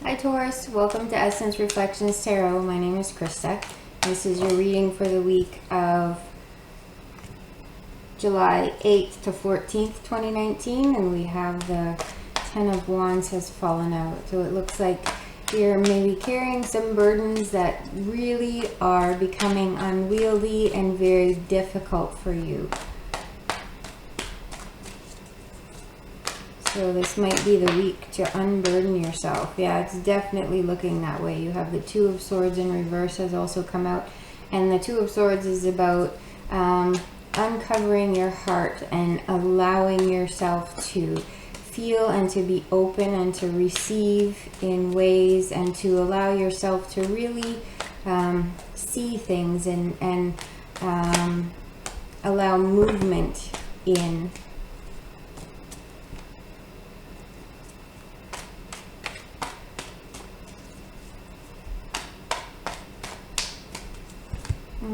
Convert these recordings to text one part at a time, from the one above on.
Hi Taurus, welcome to Essence Reflections Tarot. My name is Krista. This is your reading for the week of July 8th to 14th, 2019, and we have the Ten of Wands has fallen out. So it looks like you're maybe carrying some burdens that really are becoming unwieldy and very difficult for you. So this might be the week to unburden yourself. Yeah, it's definitely looking that way. You have the Two of Swords in reverse has also come out. And the Two of Swords is about uncovering your heart and allowing yourself to feel and to be open and to receive in ways and to allow yourself to really see things and allow movement in.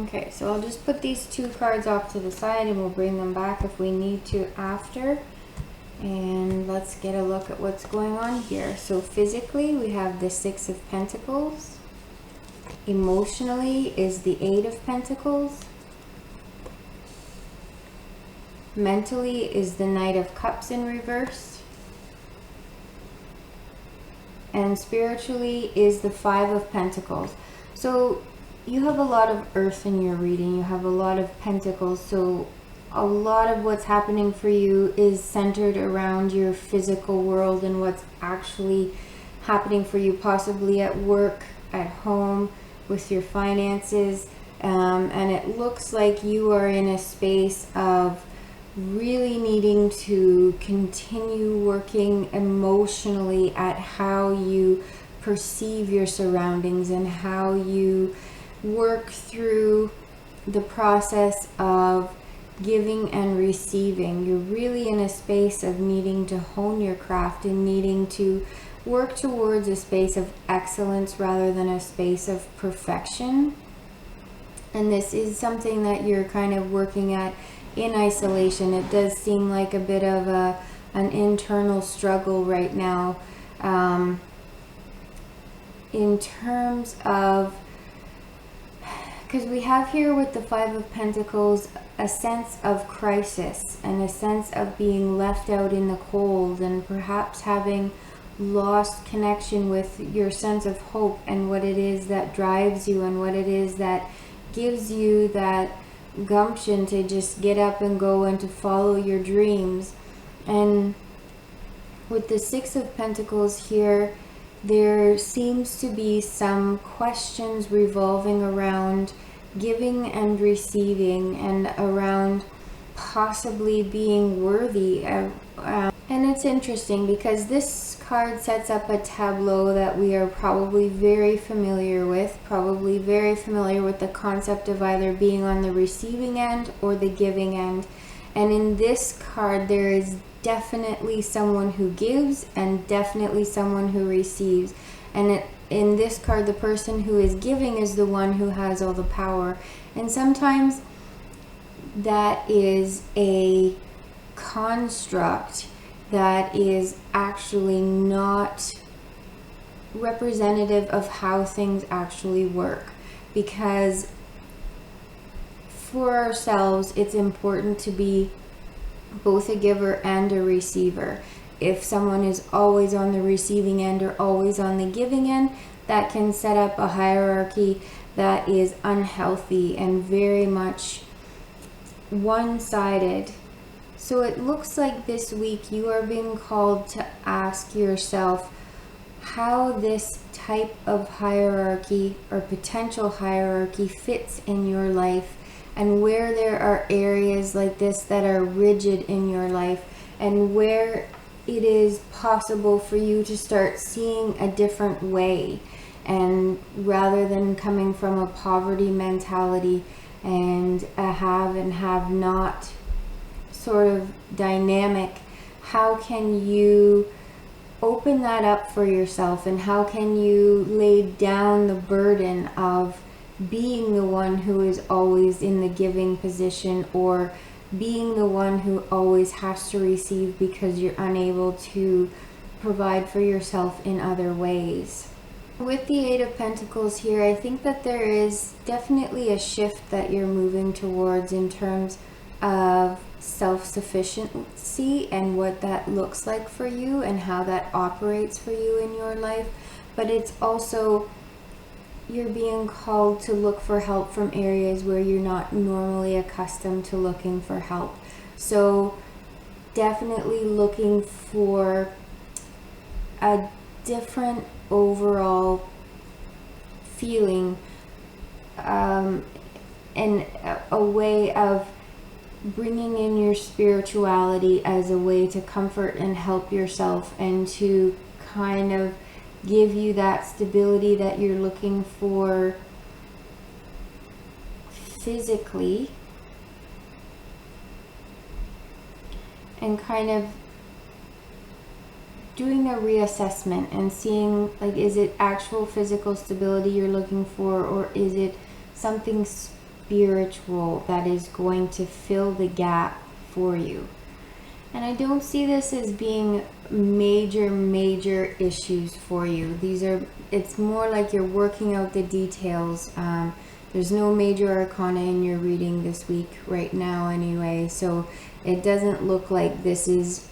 Okay, so I'll just put these two cards off to the side and we'll bring them back if we need to after. And let's get a look at what's going on here. So physically, we have the Six of Pentacles. Emotionally is the Eight of Pentacles. Mentally is the Knight of Cups in reverse. And spiritually is the Five of Pentacles. So you have a lot of earth in your reading. You have a lot of pentacles. So a lot of what's happening for you is centered around your physical world and what's actually happening for you, possibly at work, at home, with your finances. And it looks like you are in a space of really needing to continue working emotionally at how you perceive your surroundings and how you work through the process of giving and receiving. You're really in a space of needing to hone your craft and needing to work towards a space of excellence rather than a space of perfection. And this is something that you're kind of working at in isolation. It does seem like a bit of an internal struggle right now, in terms of, because we have here with the Five of Pentacles a sense of crisis and a sense of being left out in the cold and perhaps having lost connection with your sense of hope and what it is that drives you and what it is that gives you that gumption to just get up and go and to follow your dreams. And with the Six of Pentacles here, there seems to be some questions revolving around giving and receiving and around possibly being worthy. And it's interesting because this card sets up a tableau that we are probably very familiar with the concept of either being on the receiving end or the giving end. And in this card, there is definitely someone who gives and definitely someone who receives. And in this card, the person who is giving is the one who has all the power. And sometimes that is a construct that is actually not representative of how things actually work. Because for ourselves, it's important to be both a giver and a receiver. If someone is always on the receiving end or always on the giving end, that can set up a hierarchy that is unhealthy and very much one-sided. So it looks like this week you are being called to ask yourself how this type of hierarchy or potential hierarchy fits in your life, and where there are areas like this that are rigid in your life, and where it is possible for you to start seeing a different way, and rather than coming from a poverty mentality and a have and have not sort of dynamic, how can you open that up for yourself, and how can you lay down the burden of being the one who is always in the giving position, or being the one who always has to receive because you're unable to provide for yourself in other ways. With the Eight of Pentacles here, I think that there is definitely a shift that you're moving towards in terms of self-sufficiency and what that looks like for you and how that operates for you in your life. But it's also, you're being called to look for help from areas where you're not normally accustomed to looking for help. So definitely looking for a different overall feeling, and a way of bringing in your spirituality as a way to comfort and help yourself, and to kind of give you that stability that you're looking for physically, and kind of doing a reassessment and seeing, like, is it actual physical stability you're looking for, or is it something spiritual that is going to fill the gap for you? And I don't see this as being major issues for you. It's more like you're working out the details. There's no major arcana in your reading this week right now anyway, so it doesn't look like this is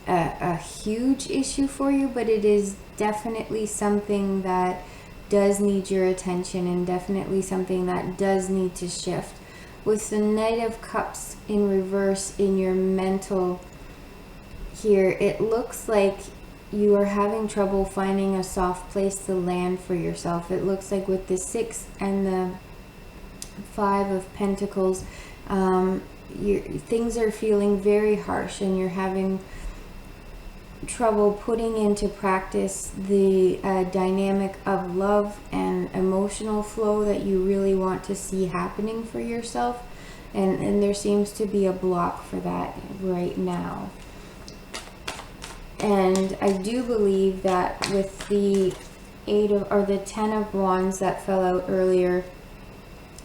a huge issue for you, but it is definitely something that does need your attention, and definitely something that does need to shift. With the Knight of Cups in reverse in your mental here, it looks like you are having trouble finding a soft place to land for yourself. It looks like with the 6 and the 5 of Pentacles, things are feeling very harsh, and you're having trouble putting into practice the dynamic of love and emotional flow that you really want to see happening for yourself, and there seems to be a block for that right now. And I do believe that with the 10 of Wands that fell out earlier,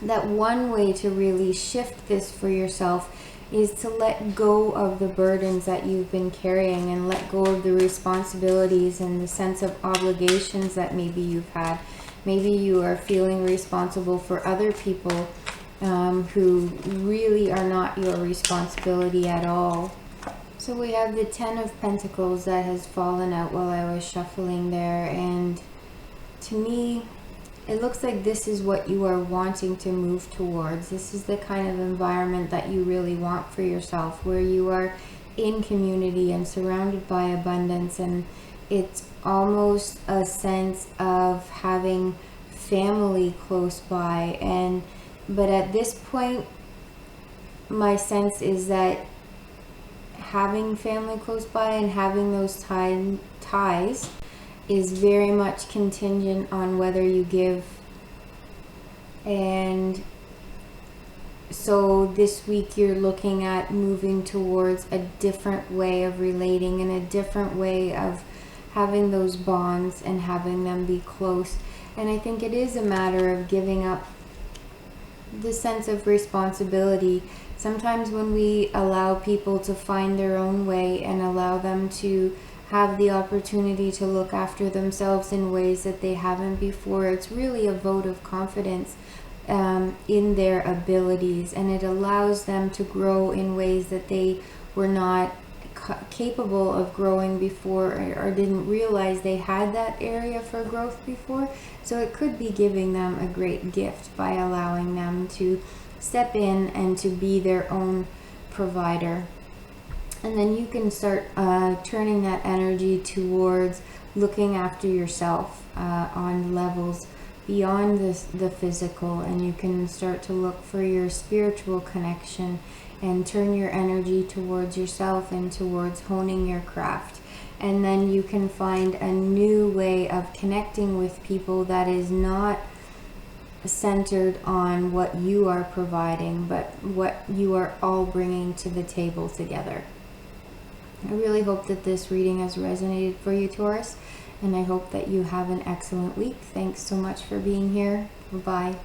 that one way to really shift this for yourself is to let go of the burdens that you've been carrying, and let go of the responsibilities and the sense of obligations that maybe you've had. Maybe you are feeling responsible for other people who really are not your responsibility at all. So we have the 10 of Pentacles that has fallen out while I was shuffling there, and to me, it looks like this is what you are wanting to move towards. This is the kind of environment that you really want for yourself, where you are in community and surrounded by abundance, and it's almost a sense of having family close by. But at this point, my sense is that having family close by and having those ties is very much contingent on whether you give. And so this week you're looking at moving towards a different way of relating, and a different way of having those bonds and having them be close. And I think it is a matter of giving up the sense of responsibility. Sometimes when we allow people to find their own way and allow them to have the opportunity to look after themselves in ways that they haven't before, it's really a vote of confidence in their abilities, and it allows them to grow in ways that they were not capable of growing before, or didn't realize they had that area for growth before. So it could be giving them a great gift by allowing them to step in and to be their own provider. And then you can start turning that energy towards looking after yourself on levels beyond the physical, and you can start to look for your spiritual connection and turn your energy towards yourself and towards honing your craft. And then you can find a new way of connecting with people that is not centered on what you are providing, but what you are all bringing to the table together. I really hope that this reading has resonated for you, Taurus, and I hope that you have an excellent week. Thanks so much for being here. Bye-bye.